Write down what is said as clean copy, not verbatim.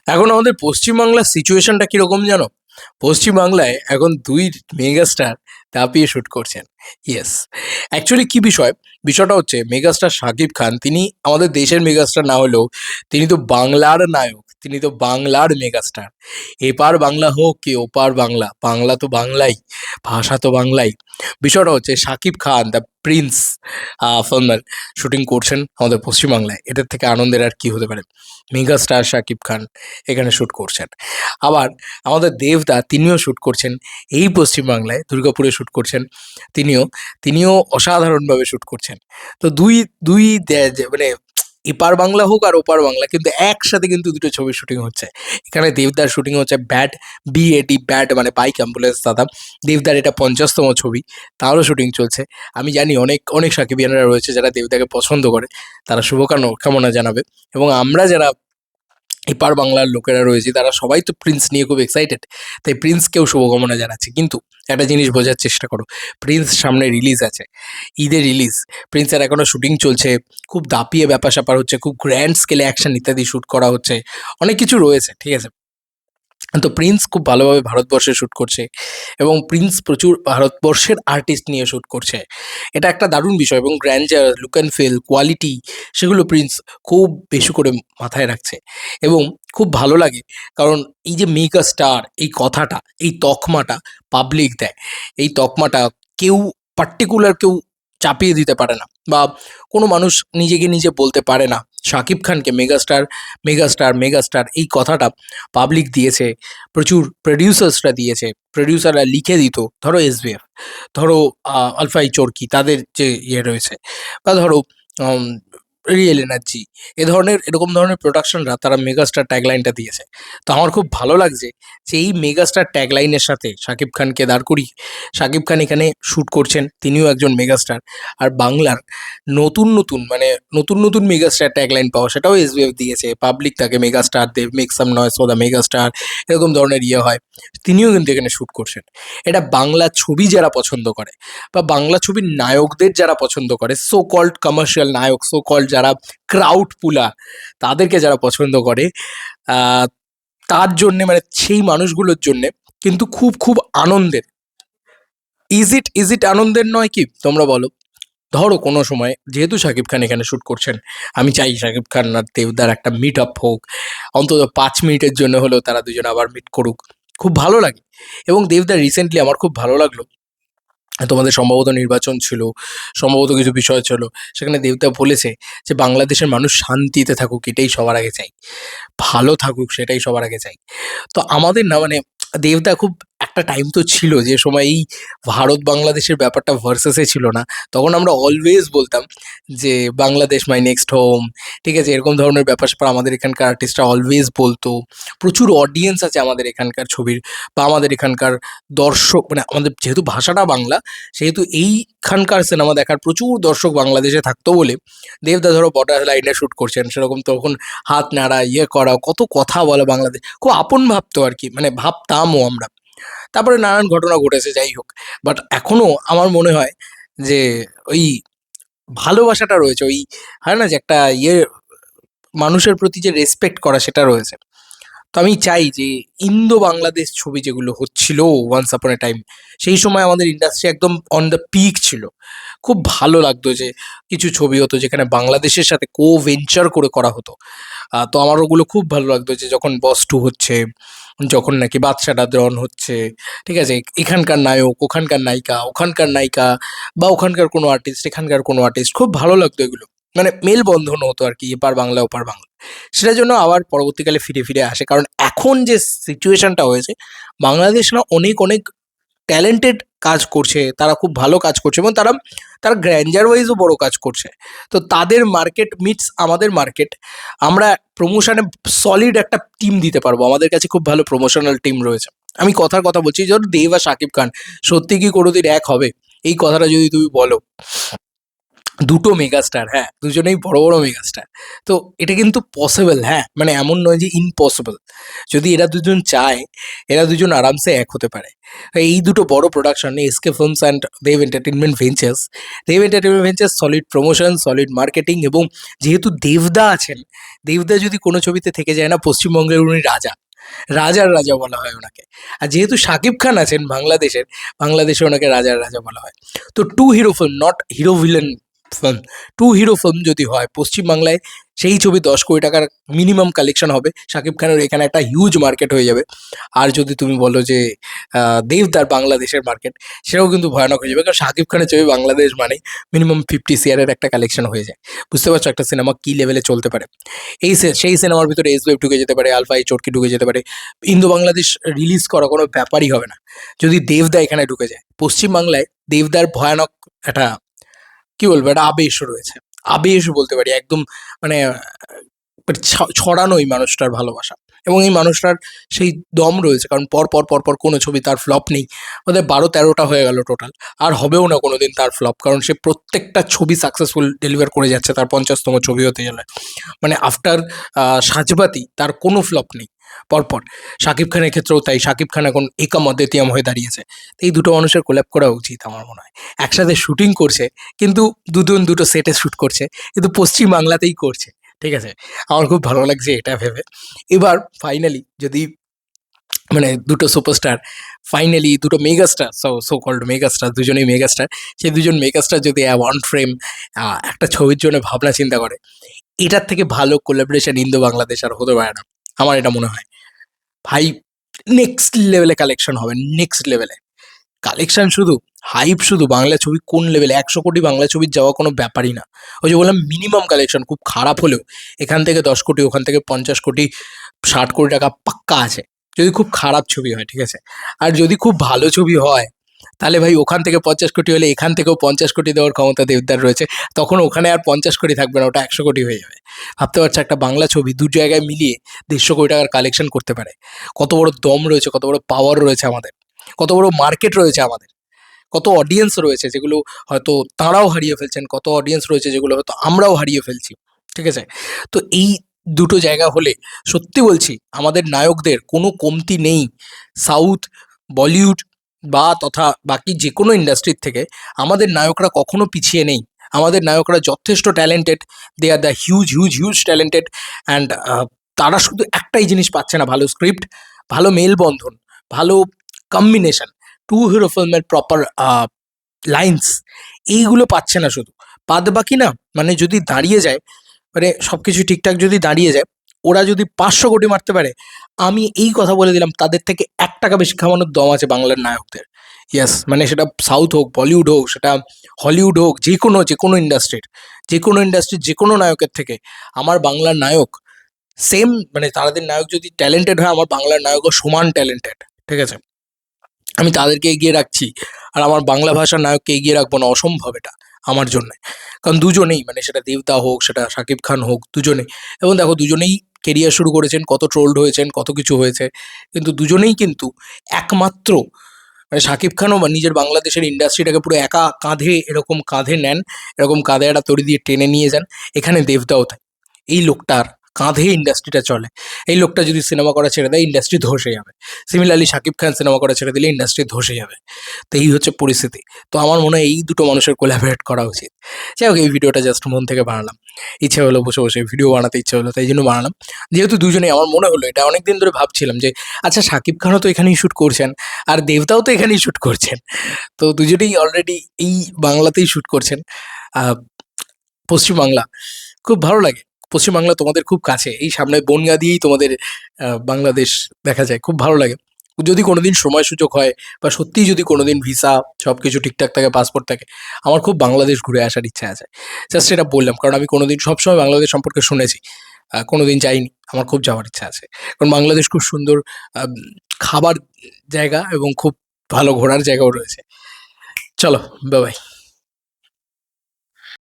এখন আমাদের পশ্চিমবাংলার সিচুয়েশনটা কিরকম জানো? পশ্চিমবাংলায় এখন দুই মেগাস্টার দাপিয়ে শুট করছেন। ইয়েস, অ্যাকচুয়ালি কি বিষয়টা হচ্ছে মেগাস্টার শাকিব খান তিনি আমাদের দেশের মেগাস্টার না হলেও তিনি তো বাংলার নায়ক, তিনি তো বাংলার মেগাস্টার। এপার বাংলা হোক কি ওপার বাংলা, বাংলা তো বাংলাই, ভাষা তো বাংলাই। বিষয়টা হচ্ছে শাকিব খান দ্য প্রিন্স ফিল্মের শুটিং করছেন আমাদের পশ্চিমবাংলায়। এটার থেকে আনন্দের আর কি হতে পারে? মেগাস্টার শাকিব খান এখানে শ্যুট করছেন। আবার আমাদের দেবদা তিনিও শ্যুট করছেন এই পশ্চিমবাংলায়, দুর্গাপুরে শ্যুট করছেন। তিনিও তিনিও অসাধারণভাবে শ্যুট করছেন। তো দুই দুই মানে এপার বাংলা হোক আর ওপার বাংলা কিন্তু একসাথে কিন্তু দুটো ছবির শুটিং হচ্ছে। এখানে দেবদার শুটিং হচ্ছে ব্যাড, BAD ব্যাড মানে বাইক অ্যাম্বুলেন্স দাদা। দেবদার এটা ৫০তম ছবি, তারও শুটিং চলছে। আমি জানি অনেক অনেক সাকিবিয়ানরা রয়েছে যারা দেবদাকে পছন্দ করে, তারা শুভকামনা জানাবে। এবং আমরা যারা এপার বাংলার লোকেরা রয়েছে তারা সবাই তো প্রিন্স নিয়ে খুব এক্সাইটেড, তাই প্রিন্সকেও শুভকামনা জানাচ্ছি। কিন্তু একটা জিনিস বোঝার চেষ্টা করো, প্রিন্স সামনে রিলিজ আছে, ঈদের রিলিজ। প্রিন্সের এখনও শুটিং চলছে, খুব দাপিয়ে ব্যাপার স্যাপার হচ্ছে, খুব গ্র্যান্ড স্কেলে অ্যাকশন ইত্যাদি শ্যুট করা হচ্ছে, অনেক কিছু রয়েছে, ঠিক আছে? তো প্রিন্স খুব ভালোভাবে ভারতবর্ষে শ্যুট করছে এবং প্রিন্স প্রচুর ভারতবর্ষের আর্টিস্ট নিয়ে শ্যুট করছে। এটা একটা দারুণ বিষয় এবং grandeur, look and feel, quality সেগুলো প্রিন্স খুব বেশি করে মাথায় রাখছে এবং খুব ভালো লাগে। কারণ এই যে মেগা স্টার এই কথাটা, এই তকমাটা পাবলিক দেয়। এই তকমাটা কেউ পার্টিকুলার কেউ চাপিয়ে দিতে পারে না বা কোনো মানুষ নিজেকে নিজে বলতে পারে না। শাকিব খানকে মেগাস্টার, মেগাস্টার, মেগাস্টার এই কথাটা পাবলিক দিয়েছে, প্রচুর প্রডিউসার্সরা দিয়েছে। প্রডিউসাররা লিখে দিত, ধরো SBF, ধরো আলফাই চরকি তাদের যে রয়েছে, বা ধরো উম রিয়েল এনার্জি, এরকম ধরনের প্রোডাকশনরা তারা মেগাস্টার ট্যাগলাইনটা দিয়েছে। তো আমার খুব ভালো লাগছে যে এই মেগাস্টার ট্যাগলাইনের সাথে শাকিব খানকে দাঁড় করিয়ে শাকিব খান এখানে শ্যুট করছেন, তিনিও একজন মেগাস্টার। আর বাংলার নতুন মেগাস্টার ট্যাগলাইন পাওয়া সেটাও SBF দিয়েছে। পাবলিক তাকে megastar, they make some noise for the megastar, এরকম ধরনের হয়। তিনিও কিন্তু এখানে শ্যুট করছেন। এটা বাংলা ছবি যারা পছন্দ করে বা বাংলা ছবির নায়কদের যারা পছন্দ করে, সো কল্ড কমার্শিয়াল নায়ক, সো কল্ড যারা ক্রাউড পুলার, তাদেরকে যারা পছন্দ করে, আহ, তার জন্যে মানে সেই মানুষগুলোর জন্যে কিন্তু খুব খুব আনন্দের। ইজ ইট আনন্দের নয় কি তোমরা বলো? ধরো কোনো সময় যেহেতু শাকিব খান এখানে শ্যুট করছেন, আমি চাই শাকিব খান আর দেবদার একটা মিট আপ হোক, অন্তত ৫ মিনিটের জন্য হলেও তারা দুজন আবার মিট করুক, খুব ভালো লাগে। এবং দেবদার রিসেন্টলি আমার খুব ভালো লাগলো, তোমাদের সম্ভবত নির্বাচন ছিল, সম্ভবত কিছু বিষয় ছিল, সেখানে দেবদা বলেছে যে বাংলাদেশের মানুষ শান্তিতে থাকুক এটাই সবার আগে চাই, ভালো থাকুক সেটাই সবার আগে চাই। তো আমাদের না মানে দেবদা খুব একটা টাইম তো ছিল যে সময় এই ভারত বাংলাদেশের ব্যাপারটা ভার্সেসে ছিল না, তখন আমরা অলওয়েজ বলতাম যে বাংলাদেশ মাই নেক্সট হোম, ঠিক আছে? এরকম ধরনের ব্যাপার স্যাপার আমাদের এখানকার আর্টিস্টরা অলওয়েজ বলতো। প্রচুর অডিয়েন্স আছে আমাদের এখানকার ছবির বা আমাদের এখানকার দর্শক, মানে আমাদের যেহেতু ভাষাটা বাংলা, সেহেতু এইখানকার সিনেমা দেখার প্রচুর দর্শক বাংলাদেশে থাকতো বলে দেবদা ধরো বর্ডার লাইনে শ্যুট করছেন সেরকম তখন হাত নাড়া, করা, কত কথা বলে বাংলাদেশ, খুব আপন ভাবতো আর কি, মানে ভাবতামও আমরা। তারপরে নানান ঘটনা ঘটেছে, যাই হোক। বাট এখনো আমার মনে হয় যে ওই ভালোবাসাটা রয়েছে, ওই হয় না যে একটা মানুষের প্রতি যে রেসপেক্ট করা সেটা রয়েছে। তো আমি চাই যে ইন্দো বাংলাদেশ ছবি যেগুলো হচ্ছিল ওয়ান্স আপন এ টাইম, সেই সময় আমাদের ইন্ডাস্ট্রি একদম অন দ্য পিক ছিল। খুব ভালো লাগতো যে কিছু ছবি হতো যেখানে বাংলাদেশের সাথে ভেঞ্চার করে করা হতো। তো আমার ওগুলো খুব ভালো লাগতো যে যখন বস টু হচ্ছে, যখন নাকি বাদশাটা দ্রোন হচ্ছে, ঠিক আছে? এখানকার নায়ক, ওখানকার নায়িকা, ওখানকার নায়িকা বা ওখানকার কোনো আর্টিস্ট, এখানকার কোনো আর্টিস্ট, খুব ভালো লাগতো এগুলো। মানে মেলবন্ধন হতো আর কি, এপার বাংলা ওপার বাংলা। সেটার জন্য আবার পরবর্তীকালে ফিরে আসে। কারণ এখন যে সিচুয়েশনটা হয়েছে, বাংলাদেশ না অনেক অনেক ট্যালেন্টেড কাজ করছে, তারা খুব ভালো কাজ করছে এবং তারা তারা গ্র্যান্ডার ওয়াইজও বড় কাজ করছে। তো তাদের মার্কেট মিটস আমাদের মার্কেট। আমরা প্রমোশনে সলিড একটা টিম দিতে পারবো, আমাদের কাছে খুব ভালো প্রমোশনাল টিম রয়েছে। আমি কথার কথা বলছি, ধরো দেব আর শাকিব খান সত্যি কি কোনোদিন এক হবে? এই কথাটা যদি তুমি বলো, দুটো মেগাস্টার, হ্যাঁ, দুজনেই বড় বড় মেগাস্টার। তো এটা কিন্তু পসিবল, হ্যাঁ, মানে এমন নয় যে ইম্পসিবল। যদি এরা দুজন চায়, এরা দুজন আরামসে এক হতে পারে। এই দুটো বড় production, SK films and Dev entertainment ventures. Dev entertainment ventures solid promotion, solid marketing, এবং যেহেতু দেবদা আছেন, দেবদা যদি কোনো ছবিতে থেকে যায় না, পশ্চিমবঙ্গের উনি রাজা, রাজার রাজা বলা হয় ওনাকে। আর যেহেতু শাকিব খান আছেন বাংলাদেশের, বাংলাদেশে ওনাকে রাজার রাজা বলা হয়। তো two hero film, not hero villain film, two hero film যদি হয় পশ্চিমবাংলায়, সেই ছবি 10 কোটি টাকার মিনিমাম কালেকশন হবে। শাকিব খানের এখানে একটা হিউজ মার্কেট হয়ে যাবে। আর যদি তুমি বলো যে দেবদার বাংলাদেশের মার্কেট, সেটাও কিন্তু ভয়ানক হয়ে যাবে, কারণ শাকিব খানের ছবি বাংলাদেশ মানে মিনিমাম 50 CR একটা কালেকশন হয়ে যায়। বুঝতে পারছো একটা সিনেমা কী লেভেলে চলতে পারে। সেই সিনেমার ভিতরে এসওয়েভ ঢুকে যেতে পারে, আলফা এই চটকি ঢুকে যেতে পারে। ইন্দো বাংলাদেশ রিলিজ করা কোনো ব্যাপারই হবে না যদি দেবদা এখানে ঢুকে যায়। পশ্চিমবাংলায় দেবদার ভয়ানক একটা, কি বলবো, একটা আবেশ রয়েছে। আবেশ বলতে পারি একদম, মানে ছড়ানো এই মানুষটার ভালোবাসা, এবং এই মানুষটার সেই দম রয়েছে, কারণ পর পর পর পর কোনো ছবি তার ফ্লপ নেই। ওদের 12-13টা হয়ে গেল টোটাল, আর হবেও না কোনোদিন তার ফ্লপ, কারণ সে প্রত্যেকটা ছবি সাকসেসফুল ডেলিভার করে যাচ্ছে। তার 50তম ছবি হতে গেলে, মানে আফটার সাজবাতি তার কোনো ফ্লপ নেই পরপর। শাকিব খানের ক্ষেত্রেও তাই, শাকিব খান এখন একাম অদ্বিতীয়াম হয়ে দাঁড়িয়েছে। তো এই দুটো মানুষের কোল্যাব করা উচিত আমার মনে হয়। একসাথে শুটিং করছে, কিন্তু দুজন দুটো সেটে শ্যুট করছে, কিন্তু পশ্চিম বাংলাতেই করছে, ঠিক আছে। আমার খুব ভালো লাগছে এটা ভেবে। এবার ফাইনালি যদি, মানে দুটো সুপারস্টার, ফাইনালি দুটো মেগাস্টার, সো কল্ড মেগাস্টার, দুজনেই মেগাস্টার, সেই দুজন মেগাস্টার যদি ওয়ান ফ্রেম একটা ছবির জন্য ভাবনা চিন্তা করে, এটার থেকে ভালো কোলাবোরেশন ইন্দো বাংলাদেশ আর হতে পারে না, আমার এটা মনে হয়। ভাই, নেক্সট লেভেলে কালেকশন হবে, নেক্সট লেভেলে কালেকশন, শুধু হাইপ, শুধু বাংলা ছবি কোন লেভেলে, 100 কোটি বাংলা ছবির যাওয়া কোনো ব্যাপারই না। ওই যে বললাম মিনিমাম কালেকশন খুব খারাপ হলেও এখান থেকে 10 কোটি, ওখান থেকে 50 কোটি, 60 কোটি টাকা পাক্কা আছে, যদি খুব খারাপ ছবি হয়, ঠিক আছে। আর যদি খুব ভালো ছবি হয়, তাহলে ভাই ওখান থেকে 50 কোটি হলে এখান থেকেও 50 কোটি দেওয়ার ক্ষমতা দেবদার রয়েছে। তখন ওখানে আর 50 কোটি থাকবে না, ওটা 100 কোটি হয়ে যাবে। ভাবতে পারছো একটা বাংলা ছবি দু জায়গায় মিলিয়ে 150 কোটি টাকার কালেকশন করতে পারে? কত বড় দম রয়েছে, কত বড় পাওয়ার রয়েছে আমাদের, কত বড় মার্কেট রয়েছে আমাদের, কত অডিয়েন্স রয়েছে যেগুলো হয়তো তাঁরাও হারিয়ে ফেলছেন, কত অডিয়েন্স রয়েছে যেগুলো হয়তো আমরাও হারিয়ে ফেলছি, ঠিক আছে। তো এই দুটো জায়গা হলে, সত্যি বলছি, আমাদের নায়কদের কোনো কমতি নেই। সাউথ, বলিউড বা তথা বাকি যে কোনো ইন্ডাস্ট্রির থেকে আমাদের নায়করা কখনো পিছিয়ে নেই। আমাদের নায়করা যথেষ্ট talented, they are the huge huge huge talented. And তারা শুধু একটাই জিনিস পাচ্ছে না, ভালো স্ক্রিপ্ট, ভালো মেলবন্ধন, ভালো কম্বিনেশন, টু হিরো ফিল্মের প্রপার লাইন্স, এইগুলো পাচ্ছে না শুধু। বাদ বাকি না, মানে যদি দাঁড়িয়ে যায়, মানে সব কিছু ঠিকঠাক যদি দাঁড়িয়ে যায়, ওরা যদি 500 কোটি মারতে পারে, আমি এই কথা বলে দিলাম, তাদের থেকে 1 টাকা বেশি খাওয়ানোর দম আছে বাংলার নায়কদের। ইয়েস, মানে সেটা সাউথ হোক, বলিউড হোক, সেটা হলিউড হোক, যে কোনো ইন্ডাস্ট্রির, যে কোনো নায়কের থেকে আমার বাংলার নায়ক সেম, মানে তাদের নায়ক যদি ট্যালেন্টেড হয়, আমার বাংলার নায়কও সমান ট্যালেন্টেড, ঠিক আছে। আমি তাদেরকে এগিয়ে রাখছি, আর আমার বাংলা ভাষার নায়ককে এগিয়ে রাখবো না, অসম্ভব এটা আমার জন্যে। কারণ দুজনেই, মানে সেটা দেবদা হোক, সেটা শাকিব খান হোক, দুজনেই, এবং দেখো দুজনেই কেরিয়ার শুরু করেছেন, কত ট্রোলড হয়েছেন, কত কিছু হয়েছে, কিন্তু দুজনেই কিন্তু একমাত্র, মানে শাকিব খানও নিজের বাংলাদেশের ইন্ডাস্ট্রিটাকে পুরো একা কাঁধে, এরকম কাঁধে নেন, এরকম কাঁধে একটা তড়ি দিয়ে টেনে নিয়ে যান। এখানে দেবদাও তাই, এই লোকটার কাঁধে ইন্ডাস্ট্রিটা চলে। এই লোকটা যদি সিনেমা করা ছেড়ে দেয়, ইন্ডাস্ট্রি ধসে যাবে। সিমিলারলি শাকিব খান সিনেমা করা ছেড়ে দিলে ইন্ডাস্ট্রি ধসে যাবে। তো এই হচ্ছে পরিস্থিতি। তো আমার মনে হয় এই দুটো মানুষের কোলাবরেট করা উচিত। যাই হোক, এই ভিডিওটা জাস্ট মন থেকে বানালাম, ইচ্ছে হলো বসে বসে ভিডিও বানাতে ইচ্ছে হলো, তাই জন্য বানালাম। যেহেতু দুজনেই, আমার মনে হলো, এটা অনেকদিন ধরে ভাবছিলাম যে আচ্ছা শাকিব খানও তো এখানেই শ্যুট করছেন, আর দেবতাও তো এখানেই শ্যুট করছেন, তো দুজনেই অলরেডি এই বাংলাতেই শ্যুট করছেন। আহ, পশ্চিমবাংলা খুব ভালো লাগে। পশ্চিমবাংলা তোমাদের খুব কাছে, এই সামনে বনগাঁ দিয়েই তোমাদের বাংলাদেশ দেখা যায়, খুব ভালো লাগে। যদি কোনোদিন সময় সুযোগ হয়, বা সত্যিই যদি কোনোদিন ভিসা সব কিছু ঠিকঠাক থাকে, পাসপোর্ট থাকে, আমার খুব বাংলাদেশ ঘুরে আসার ইচ্ছা আছে। জাস্ট এটা বললাম, কারণ আমি কোনোদিন, সবসময় বাংলাদেশ সম্পর্কে শুনেছি, কোনোদিন যাইনি, আমার খুব যাওয়ার ইচ্ছা আছে। কারণ বাংলাদেশ খুব সুন্দর আম, খাবার জায়গা, এবং খুব ভালো ঘোরার জায়গাও রয়েছে। চলো, বাই বাই।